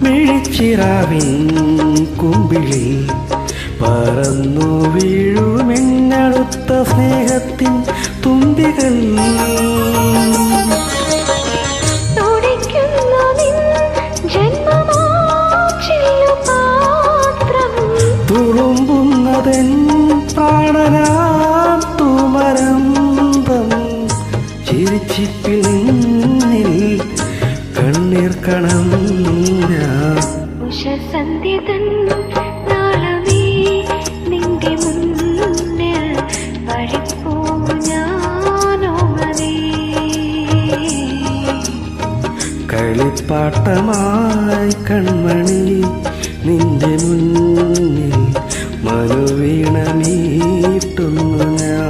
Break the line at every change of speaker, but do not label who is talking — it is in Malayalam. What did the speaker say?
മിഴിച്ചിറാവിൻ കുമ്പിളിൽ പറന്നു വീഴുമെന്നടുത്ത സ്നേഹത്തിൻ തുമ്പികൾ. തുളുമ്പുന്നതെൻ പ്രാണനാം തുമരന്തം ചിരിച്ചിപ്പിൽ നിന്നിൽ കണ്ണീർ കണം ഞാൻ.
ഉഷസന്ധ്യതൻ നാളമേ നിന്റെ മുന്നിൽ പഠിപ്പൂ ഞാനോമനേ.
കളിപ്പാട്ടമായി കൺമണി നിന്റെ മുന്നിൽ മനുവീണ മീട്ടുന്നു ഞാൻ.